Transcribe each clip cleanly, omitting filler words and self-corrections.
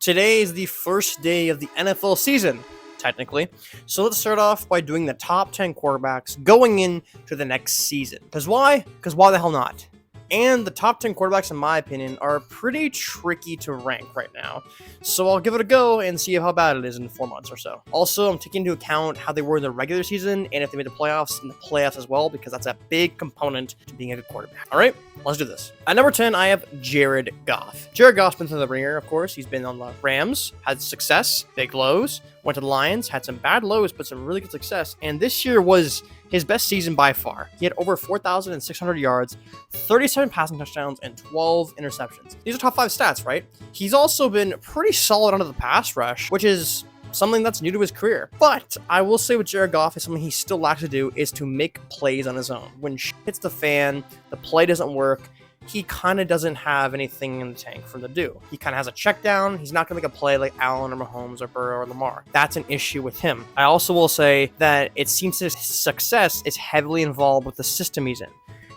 Today is the first day of the NFL season, technically. So let's start off by doing the top 10 quarterbacks going into the next season. Because why? Because why the hell not? And the top 10 quarterbacks, in my opinion, are pretty tricky to rank right now. So I'll give it a go and see how bad it is in 4 months or so. Also, I'm taking into account how they were in the regular season and if they made the playoffs, in the playoffs as well, because that's a big component to being a good quarterback. All right, let's do this. At number 10, I have Jared Goff. Jared Goff's been through the ringer, of course. He's been on the Rams, had success, big lows, went to the Lions, had some bad lows, but some really good success. And this year was his best season by far. He had over 4,600 yards, 37 passing touchdowns, and 12 interceptions. These are top 5 stats, right? He's also been pretty solid under the pass rush, which is something that's new to his career. But I will say with Jared Goff is something he still lacks to do is to make plays on his own. When shit hits the fan, the play doesn't work, he kind of doesn't have anything in the tank for him to do. He kind of has a check down. He's not going to make a play like Allen or Mahomes or Burrow or Lamar. That's an issue with him. I also will say that it seems his success is heavily involved with the system he's in.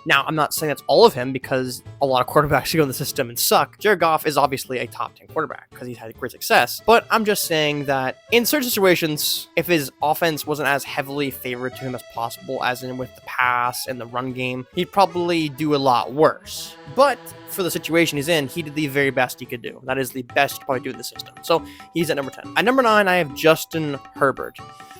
Now, I'm not saying that's all of him because a lot of quarterbacks go in the system and suck. Jared Goff is obviously a top 10 quarterback because he's had great success. But I'm just saying that in certain situations, if his offense wasn't as heavily favored to him as possible, as in with the pass and the run game, he'd probably do a lot worse. But for the situation he's in, he did the very best he could do. That is the best to probably do in the system. So he's at number 10. At number 9, I have Justin Herbert.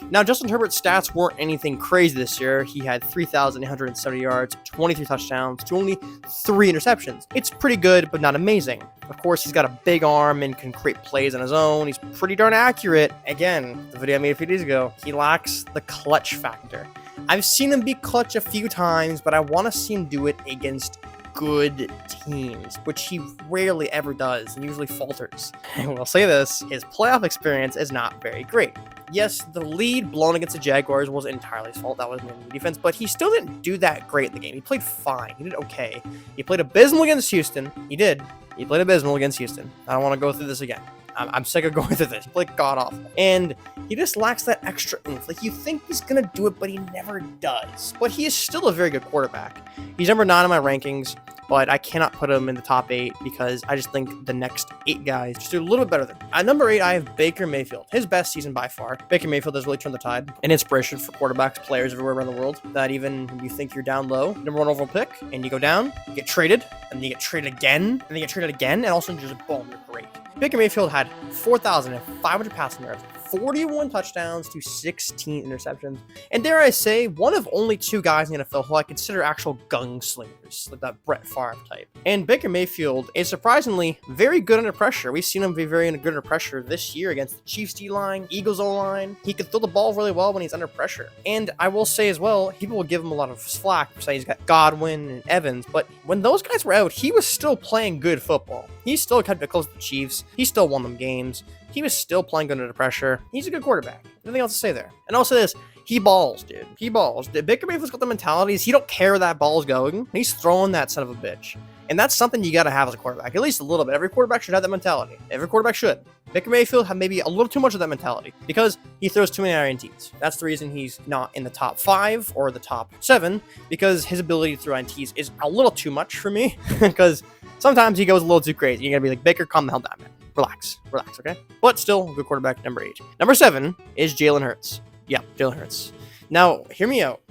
Now, Justin Herbert's stats weren't anything crazy this year. He had 3,870 yards, 23 touchdowns, to only 3 interceptions. It's pretty good, but not amazing. Of course, he's got a big arm and can create plays on his own. He's pretty darn accurate. Again, the video I made a few days ago, he lacks the clutch factor. I've seen him be clutch a few times, but I want to see him do it against good teams, which he rarely ever does and usually falters. And we'll say this, his playoff experience is not very great. Yes, the lead blown against the Jaguars wasn't entirely his fault. That was mainly the defense, but he still didn't do that great in the game. He played fine. He did okay. He played abysmal against Houston. He did. He played abysmal against Houston. I don't want to go through this again. I'm sick of going through this. He played god-awful. And he just lacks that extra oomph. Like, you think he's going to do it, but he never does. But he is still a very good quarterback. He's number 9 in my rankings, but I cannot put him in the top 8 because I just think the next 8 guys just do a little bit better than him. At number 8, I have Baker Mayfield. His best season by far. Baker Mayfield has really turned the tide. An inspiration for quarterbacks, players everywhere around the world, that even when you think you're down low, number 1 overall pick, and you go down, you get traded, and then you get traded again, and then you get traded again, and also just boom, you're great. Baker Mayfield had 4,500 passing yards, 41 touchdowns to 16 interceptions, and dare I say, one of only 2 guys in the NFL who I consider actual gunslingers, like that Brett Favre type. And Baker Mayfield is surprisingly very good under pressure. We've seen him be very good under pressure this year against the Chiefs D-line, Eagles O-line. He can throw the ball really well when he's under pressure. And I will say as well, people will give him a lot of slack for saying he's got Godwin and Evans, but when those guys were out, he was still playing good football. He still kept it close to the Chiefs. He still won them games. He was still playing good under pressure. He's a good quarterback. Nothing else to say there. And I'll say this, he balls, dude. He balls. Baker Mayfield's got the mentalities. He don't care where that ball's going. He's throwing that son of a bitch. And that's something you got to have as a quarterback, at least a little bit. Every quarterback should have that mentality. Every quarterback should. Baker Mayfield had maybe a little too much of that mentality because he throws too many INTs. That's the reason he's not in the top 5 or the top 7, because his ability to throw INTs is a little too much for me because sometimes he goes a little too crazy. You're going to be like, Baker, calm the hell down, man. Relax, okay? But still, good quarterback, number 8. Number 7 is Jaylen Herz. Yeah, Jaylen Herz. Now, hear me out.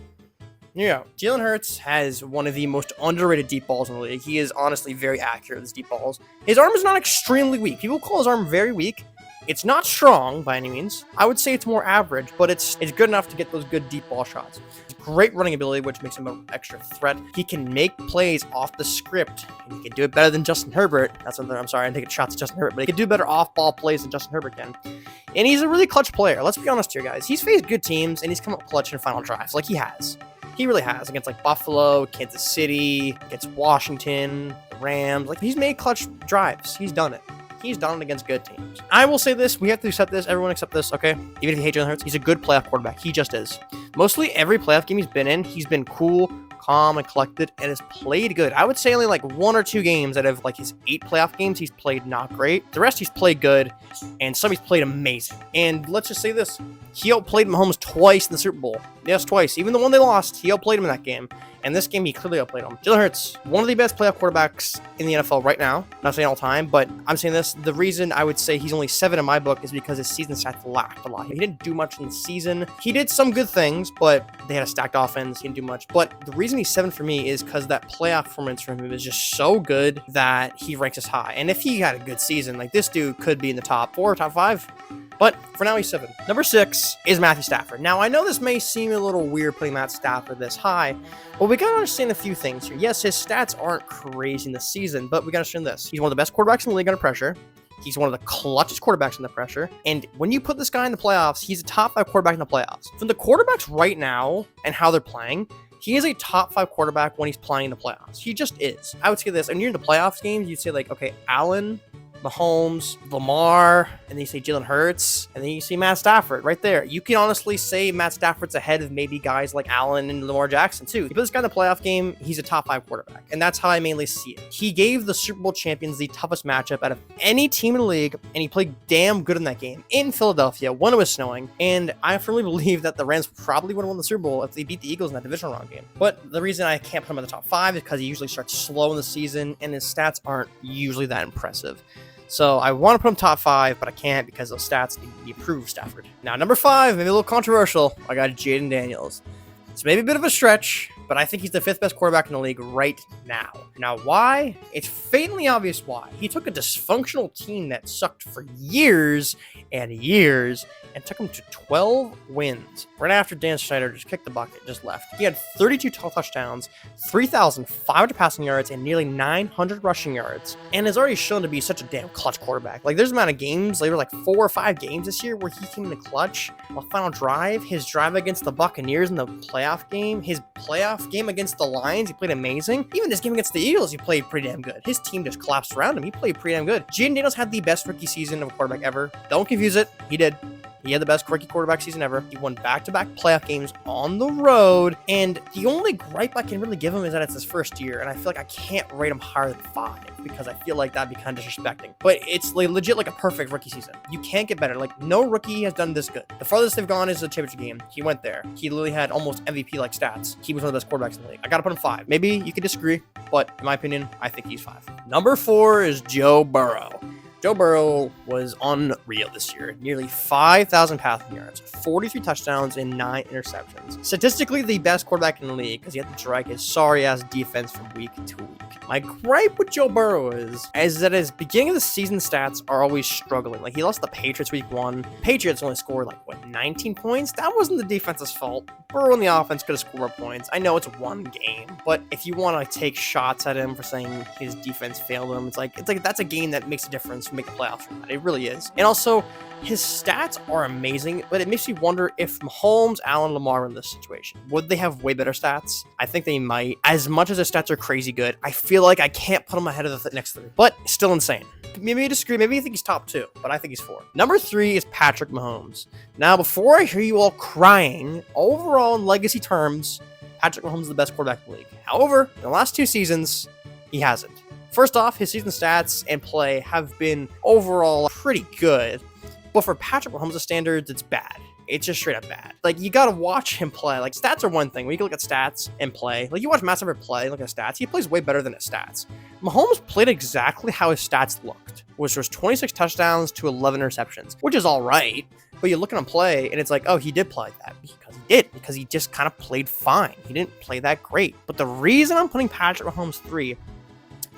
Jaylen Herz has one of the most underrated deep balls in the league. He is honestly very accurate with his deep balls. His arm is not extremely weak. People call his arm very weak. It's not strong by any means. I would say it's more average, but it's good enough to get those good deep ball shots. Great running ability, which makes him an extra threat. He can make plays off the script, and he can do it better than Justin Herbert. That's something, I'm sorry, I'm taking shots at Justin Herbert, but he can do better off-ball plays than Justin Herbert can. And he's a really clutch player. Let's be honest here, guys. He's faced good teams, and he's come up clutch in final drives. Like, he has. He really has. Against, like, Buffalo, Kansas City, against Washington, the Rams. Like, he's made clutch drives. He's done it. He's done it against good teams. I will say this. We have to accept this. Everyone accept this, okay? Even if you hate Jaylen Hurts, he's a good playoff quarterback. He just is. Mostly every playoff game he's been in, he's been cool, calm, and collected, and has played good. I would say only like 1 or 2 games out of like his 8 playoff games, he's played not great. The rest he's played good, and some he's played amazing. And let's just say this. He outplayed Mahomes twice in the Super Bowl. Yes, twice. Even the one they lost, he outplayed him in that game. And this game, he clearly outplayed him. Jaylen Herz, one of the best playoff quarterbacks in the NFL right now. Not saying all time, but I'm saying this. The reason I would say he's only 7 in my book is because his season stats lacked a lot. He didn't do much in the season. He did some good things, but they had a stacked offense. He didn't do much. But the reason he's 7 for me is because that playoff performance from him is just so good that he ranks us high. And if he had a good season, like this dude could be in the top 4, top 5. But for now, he's 7. Number 6 is Matthew Stafford. Now, I know this may seem a little weird putting Matt Stafford this high, but we gotta understand a few things here. Yes, his stats aren't crazy in the season, but we gotta understand this. He's one of the best quarterbacks in the league under pressure. He's one of the clutchest quarterbacks in the pressure. And when you put this guy in the playoffs, he's a top 5 quarterback in the playoffs. From the quarterbacks right now and how they're playing, he is a top 5 quarterback when he's playing in the playoffs. He just is. I would say this. And you're in the playoffs games, you'd say like, okay, Allen, Mahomes, Lamar, and then you say Jaylen Herz, and then you see Matt Stafford right there. You can honestly say Matt Stafford's ahead of maybe guys like Allen and Lamar Jackson too. You put this guy in the playoff game, he's a top 5 quarterback, and that's how I mainly see it. He gave the Super Bowl champions the toughest matchup out of any team in the league, and he played damn good in that game in Philadelphia when it was snowing, and I firmly believe that the Rams probably would have won the Super Bowl if they beat the Eagles in that divisional round game. But the reason I can't put him in the top 5 is because he usually starts slow in the season, and his stats aren't usually that impressive. So I want to put him top 5, but I can't because those stats need to be improved, Stafford. Now, number 5, maybe a little controversial. I got Jaden Daniels. It's maybe a bit of a stretch, but I think he's the 5th best quarterback in the league right now. Now, why? It's faintly obvious why. He took a dysfunctional team that sucked for years and years and took him to 12 wins. Right after Dan Snyder just kicked the bucket, just left. He had 32 total touchdowns, 3,500 passing yards, and nearly 900 rushing yards, and has already shown to be such a damn clutch quarterback. Like, there's an amount of games, there were like 4 or 5 games this year where he came in the clutch. On the final drive, his drive against the Buccaneers in the playoff game, his playoff game against the Lions, he played amazing. Even this game against the Eagles, he played pretty damn good. His team just collapsed around him. He played pretty damn good. Jaden Daniels had the best rookie season of a quarterback ever. Don't confuse it. He did. He had the best rookie quarterback season ever. He won back-to-back playoff games on the road. And the only gripe I can really give him is that it's his first year. And I feel like I can't rate him higher than 5 because I feel like that'd be kind of disrespecting. But it's like legit like a perfect rookie season. You can't get better. Like, no rookie has done this good. The farthest they've gone is the championship game. He went there. He literally had almost MVP-like stats. He was one of the best quarterbacks in the league. I gotta put him 5. Maybe you could disagree, but in my opinion, I think he's 5. Number 4 is Joe Burrow. Joe Burrow was unreal this year. Nearly 5,000 passing yards, 43 touchdowns, and 9 interceptions. Statistically, the best quarterback in the league because he had to drag his sorry-ass defense from week to week. My gripe with Joe Burrow is that his beginning of the season stats are always struggling. Like, he lost the Patriots week 1. Patriots only scored, 19 points? That wasn't the defense's fault. Burrow and the offense could have scored more points. I know it's one game, but if you want to take shots at him for saying his defense failed him, it's like that's a game that makes a difference to make the playoffs from that. It really is. And also, his stats are amazing, but it makes me wonder if Mahomes, Allen, Lamar were in this situation, would they have way better stats? I think they might. As much as their stats are crazy good, I feel like I can't put him ahead of the next 3, but still insane. Maybe you disagree. Maybe you think he's top 2, but I think he's 4. Number 3 is Patrick Mahomes. Now, before I hear you all crying, overall in legacy terms, Patrick Mahomes is the best quarterback in the league. However, in the last 2 seasons, he hasn't. First off, his season stats and play have been overall pretty good, but for Patrick Mahomes' standards, it's bad. It's just straight up bad. Like, you gotta watch him play. Like, stats are one thing. When you can look at stats and play, like, you watch Matt Stafford play, look at stats, he plays way better than his stats. Mahomes played exactly how his stats looked, which was 26 touchdowns to 11 interceptions, which is all right. But you look at him play, and it's like, oh, he did play that. Because he did. Because he just kind of played fine. He didn't play that great. But the reason I'm putting Patrick Mahomes 3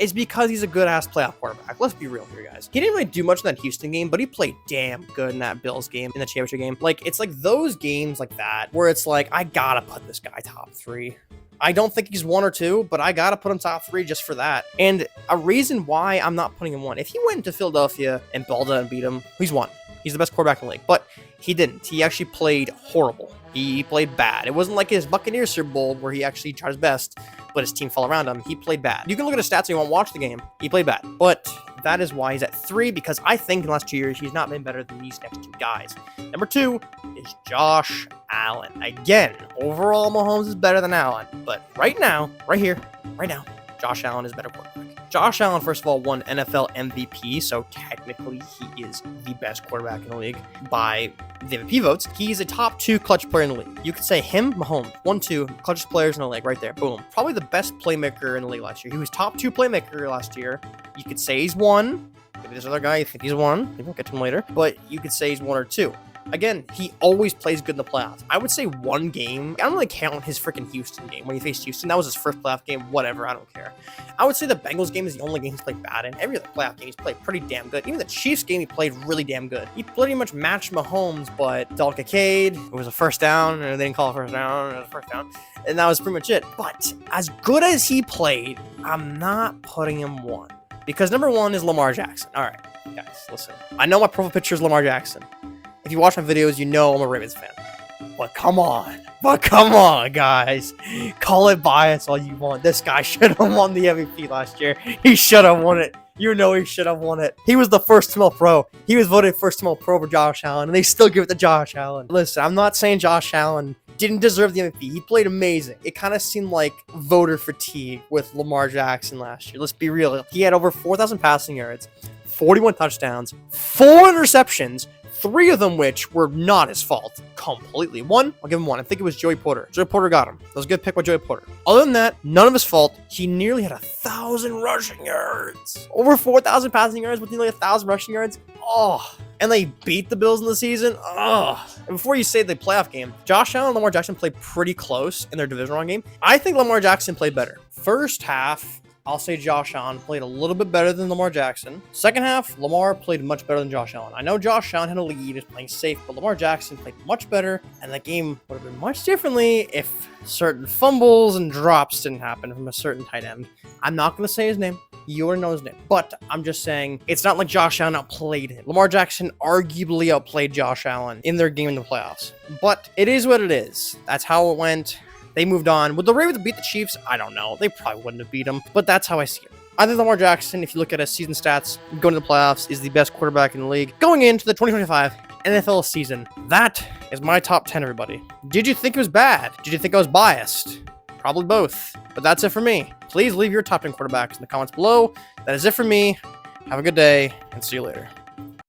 is because he's a good-ass playoff quarterback. Let's be real here, guys. He didn't really do much in that Houston game, but he played damn good in that Bills game, in the championship game. Like, it's like those games like that, where it's like, I gotta put this guy top 3. I don't think he's 1 or 2, but I gotta put him top 3 just for that. And a reason why I'm not putting him 1, if he went into Philadelphia and balled out and beat him, he's 1. He's the best quarterback in the league. But he didn't. He actually played horrible. He played bad. It wasn't like his Buccaneers Super Bowl where he actually tried his best, but his team fell around him. He played bad. You can look at his stats and you won't watch the game. He played bad. But that is why he's at 3, because I think in the last 2 years, he's not been better than these next 2 guys. Number 2 is Josh Allen. Again, overall, Mahomes is better than Allen. But right now, right here, right now, Josh Allen is a better quarterback. Josh Allen, first of all, won NFL MVP, so technically he is the best quarterback in the league by the MVP votes. He's a top 2 clutch player in the league. You could say him, Mahomes, 1, 2 clutchest players in the league right there. Boom. Probably the best playmaker in the league last year. He was top 2 playmaker last year. You could say he's 1. Maybe there's another guy you think he's 1. Maybe we'll get to him later. But you could say he's 1 or 2. Again, he always plays good in the playoffs. I would say one game. I don't really count his freaking Houston game. When he faced Houston, that was his first playoff game. Whatever, I don't care. I would say the Bengals game is the only game he's played bad in. Every other playoff game he's played pretty damn good. Even the Chiefs game he played really damn good. He pretty much matched Mahomes, but Dalton Kincaid, it was a first down, and they didn't call it first down, it was a first down. And that was pretty much it. But as good as he played, I'm not putting him 1. Because number 1 is Lamar Jackson. All right, guys, listen. I know my profile picture is Lamar Jackson. If you watch my videos, you know I'm a Ravens fan. But come on, guys. Call it bias all you want. This guy should have won the MVP last year. He should have won it. You know he should have won it. He was the first team All-Pro. He was voted first team All-Pro for Josh Allen, and they still give it to Josh Allen. Listen, I'm not saying Josh Allen didn't deserve the MVP. He played amazing. It kind of seemed like voter fatigue with Lamar Jackson last year. Let's be real. He had over 4,000 passing yards, 41 touchdowns, 4 interceptions, 3 of them which were not his fault completely. 1, I'll give him 1. I think it was Joey Porter. Joey Porter got him. That was a good pick by Joey Porter. Other than that, none of his fault. He nearly had 1,000 rushing yards. Over 4,000 passing yards with nearly 1,000 rushing yards. Oh, and they beat the Bills in the season. Oh, and before you say the playoff game, Josh Allen and Lamar Jackson played pretty close in their divisional round game. I think Lamar Jackson played better. First half, I'll say Josh Allen played a little bit better than Lamar Jackson. Second half, Lamar played much better than Josh Allen. I know Josh Allen had a lead, he was playing safe, but Lamar Jackson played much better, and the game would have been much differently if certain fumbles and drops didn't happen from a certain tight end. I'm not going to say his name. You already know his name. But I'm just saying, it's not like Josh Allen outplayed him. Lamar Jackson arguably outplayed Josh Allen in their game in the playoffs. But it is what it is. That's how it went. They moved on. Would the Ravens beat the Chiefs? I don't know. They probably wouldn't have beat them, but that's how I see it. I think Lamar Jackson, if you look at his season stats, going to the playoffs, is the best quarterback in the league going into the 2025 NFL season. That is my top 10, everybody. Did you think it was bad? Did you think I was biased? Probably both, but that's it for me. Please leave your top 10 quarterbacks in the comments below. That is it for me. Have a good day, and see you later.